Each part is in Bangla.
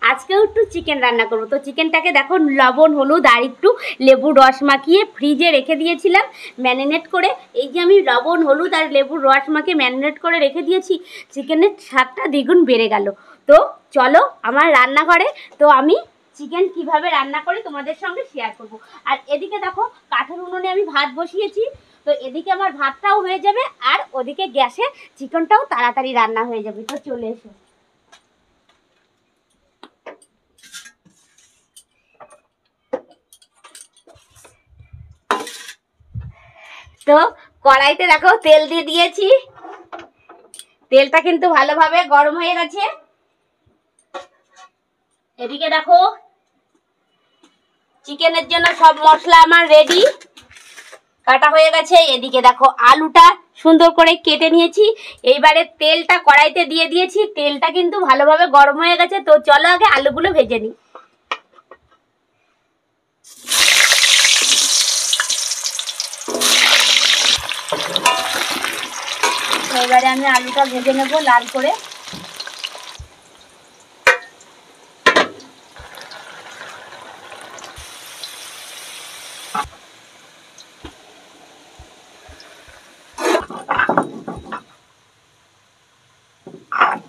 আজকেও একটু চিকেন রান্না করবো। তো চিকেনটাকে দেখো লবণ হলুদ আর একটু লেবুর রস মাখিয়ে ফ্রিজে রেখে দিয়েছিলাম ম্যারিনেট করে। এই যে আমি লবণ হলুদ আর লেবুর রস মাখিয়ে ম্যারিনেট করে রেখে দিয়েছি, চিকেনের স্বাদটা দ্বিগুণ বেড়ে গেল। তো চলো আমার রান্নাঘরে, তো আমি চিকেন কিভাবে রান্না করি তোমাদের সঙ্গে শেয়ার করব। আর এদিকে দেখো কাঠের উনুনে আমি ভাত বসিয়েছি, তো এদিকে আমার ভাতটাও হয়ে যাবে আর ওদিকে গ্যাসে চিকেনটাও তাড়াতাড়ি রান্না হয়ে যাবে। তো চলে এসো। তো কড়াইতে দেখো তেল দিয়ে দিয়েছি, তেলটা কিন্তু ভালোভাবে গরম হয়ে গেছে। এদিকে দেখো চিকেনের জন্য সব মশলা আমার রেডি, কাটা হয়ে গেছে। এদিকে দেখো আলুটা সুন্দর করে কেটে নিয়েছি। এইবারে তেলটা কড়াইতে দিয়ে দিয়েছি, তেলটা কিন্তু ভালোভাবে গরম হয়ে গেছে। তো চলো আগে আলুগুলো ভেজে নিই। এবারে আমি আলুটা ভেজে নেব লাল করে।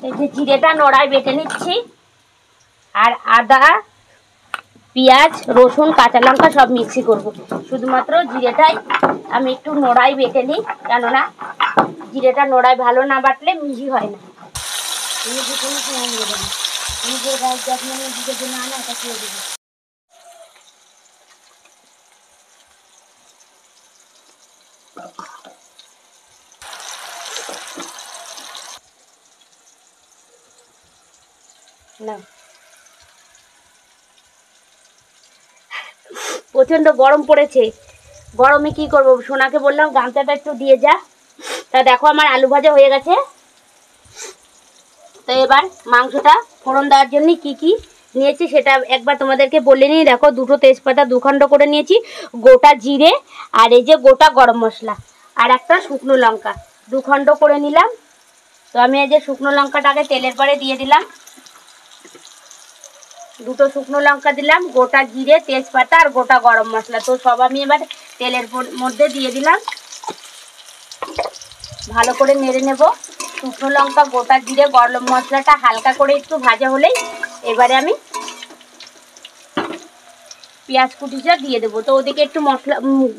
এই যে জিরেটা নোড়ায় বেটে নিচ্ছি, আর আদা পেঁয়াজ রসুন কাঁচা লঙ্কা সব মিক্সি করব। শুধুমাত্র জিরেটাই আমি একটু নোড়ায় বেটে নিই, কেননা জিরেটা নোড়ায় ভালো না বাটলে মিহি হয় না। নিজের গায়ের যত্ন নিজেকে জন্য আনা, এটা খেয়ে দেবো। না, প্রচন্ড গরম পড়েছে, গরমে কি করবো, সোনাকে বললাম গামছাটা একটু দিয়ে যা। তা দেখো আমার আলু ভাজা হয়ে গেছে। তো এবার মাংসটা ফোড়ন দেওয়ার জন্য কি কি নিয়েছি সেটা একবার তোমাদেরকে বলে নিই। দেখো দুটো তেজপাতা দুখণ্ড করে নিয়েছি, গোটা জিরে আর এই যে গোটা গরম মশলা আর একটা শুকনো লঙ্কা দুখণ্ড করে নিলাম। তো আমি এই যে শুকনো লঙ্কাটাকে তেলের পরে দিয়ে দিলাম, দুটো শুকনো লঙ্কা দিলাম, গোটা জিরে তেজপাতা আর গোটা গরম মশলা। তো সব আমি এবার তেলের মধ্যে দিয়ে দিলাম, ভালো করে নেড়ে নেব। শুকনো লঙ্কা গোটা জিরে গরম মশলাটা হালকা করে একটু ভাজা হলেই এবারে আমি পেঁয়াজ কুচিটা দিয়ে দেবো। তো ওদিকে একটু মশলা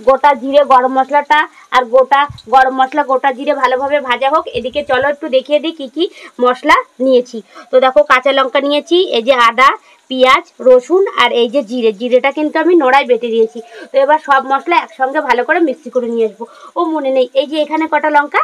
গোটা জিরে গরম মশলাটা আর গোটা গরম মশলা গোটা জিরে ভালোভাবে ভাজা হোক। এদিকে চলো একটু দেখিয়ে দিই কী কী মশলা নিয়েছি। তো দেখো কাঁচা লঙ্কা নিয়েছি, এই যে আদা পেঁয়াজ রসুন আর এই যে জিরেটা কিন্তু আমি নোড়ায় বেটে দিয়েছি। তো এবার সব মশলা একসঙ্গে ভালো করে মিক্সি করে নিয়ে আসবো। ও মনে নেই, এই যে এখানে কটা লঙ্কা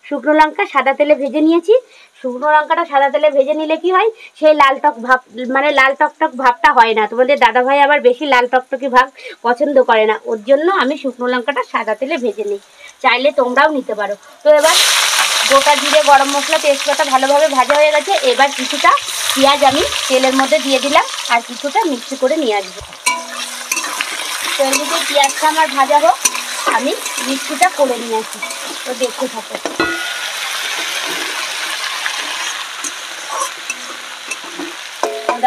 শুকনো লঙ্কা সাদা তেলে ভেজে নিয়েছি। শুকনো লঙ্কাটা সাদা তেলে ভেজে নিলে কি হয়, সেই লাল টক ভাব মানে লাল টকটক ভাবটা হয় না। তোমাদের দাদাভাই আবার বেশি লাল টকটকি ভাব পছন্দ করে না, ওর জন্য আমি শুকনো লঙ্কাটা সাদা তেলে ভেজে নিই, চাইলে তোমরাও নিতে পারো। তো এবার গোটা জিরে গরম মশলা তেজপাতা ভালোভাবে ভাজা হয়ে গেছে। এবার কিছুটা পেঁয়াজ আমি তেলের মধ্যে দিয়ে দিলাম আর কিছুটা মিক্সি করে নিয়ে আসবো। তো এদিকে পেঁয়াজটা আমার ভাজা হোক, আমি মিক্সিটা করে নিয়ে আসি। তো দেখতে থাকো।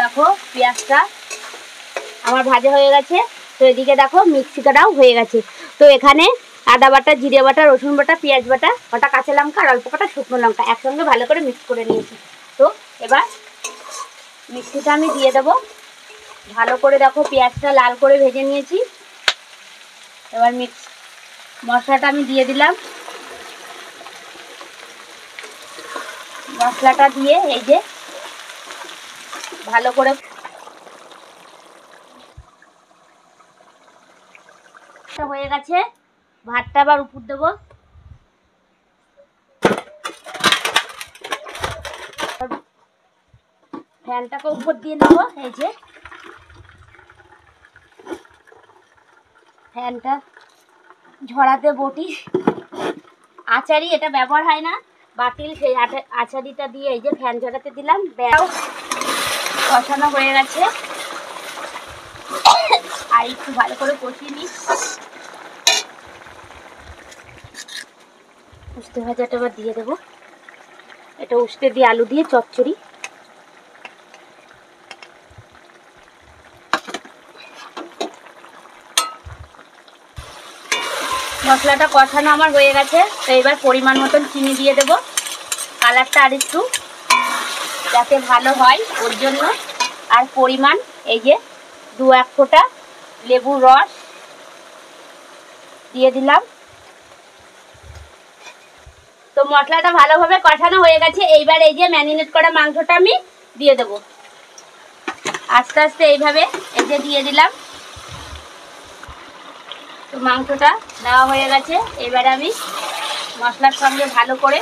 দেখো পেঁয়াজটা আমার ভাজা হয়ে গেছে। তো এদিকে দেখো মিক্সিটাও হয়ে গেছে। তো এখানে আদা বাটা জিরে বাটা রসুন বাটা পেঁয়াজ বাটা কটা কাঁচা লঙ্কা আর অল্প কটা শুকনো লঙ্কা একসঙ্গে ভালো করে মিক্স করে নিয়েছি। তো এবার মিক্সিটা আমি দিয়ে দেবো, ভালো করে দেখো পেঁয়াজটা লাল করে ভেজে নিয়েছি। এবার মশলাটা আমি দিয়ে দিলাম, মশলাটা দিয়ে এই যে ভালো করে হয়ে গেছে। ভাতটা আবার উপর দেবো, ফ্যানটাকে উপর দিয়ে নেবো। এই যে ফ্যানটা ঝরাতে বটি আচারি, এটা ব্যবহার হয় না, বাতিল, সেই আচারিটা দিয়ে এই যে ফ্যান ঝরাতে দিলাম। ব্যাও কষানো হয়ে গেছে, আর একটু ভালো করে কষিয়ে নিই। উস্তে ভাজাটা এবার দিয়ে দেবো, এটা উস্তে দিয়ে আলু দিয়ে চচ্চড়ি। মশলাটা কষানো আমার হয়ে গেছে, তো এবার পরিমাণ মতন চিনি দিয়ে দেব, কালারটা আর একটু যাতে ভালো হয় ওর জন্য। আর পরিমাণ এই যে 2-1 ফোঁটা লেবুর রস দিয়ে দিলাম। তো মশলাটা ভালোভাবে কষানো হয়ে গেছে, এইবার এই যে ম্যারিনেট করা মাংসটা আমি দিয়ে দেব। আস্তে আস্তে এইভাবে এই যে দিয়ে দিলাম। তো মাংসটা দেওয়া হয়ে গেছে, এবারে আমি মশলার সঙ্গে ভালো করে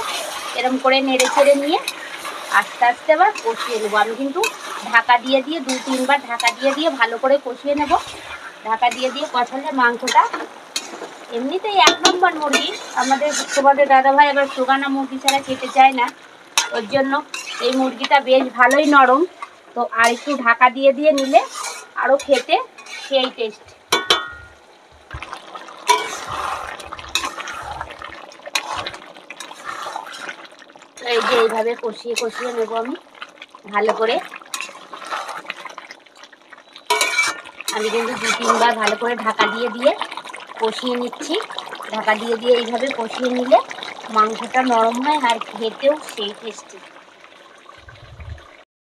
এরকম করে নেড়ে ছেড়ে নিয়ে আস্তে আস্তে আবার কষিয়ে নেবো। আমি কিন্তু ঢাকা দিয়ে 2-3 বার ঢাকা দিয়ে ভালো করে কষিয়ে নেব। ঢাকা দিয়ে কষালে মাংসটা এমনিতেই 1 নম্বর মুরগি, তোমাদের দাদাভাই আবার সুগানা মুরগি ছাড়া খেতে চায় না, ওর জন্য এই মুরগিটা বেশ ভালোই নরম। তো আর একটু ঢাকা দিয়ে নিলে আরও খেতে সেই টেস্ট। তো এই যে এইভাবে কষিয়ে নেব আমি ভালো করে। আমি কিন্তু 2-3 বার ভালো করে ঢাকা দিয়ে কষিয়ে নিচ্ছি। ঢাকা দিয়ে এইভাবে কষিয়ে নিলে মাংসটা নরম হয় আর খেতেও সেই টেস্টি।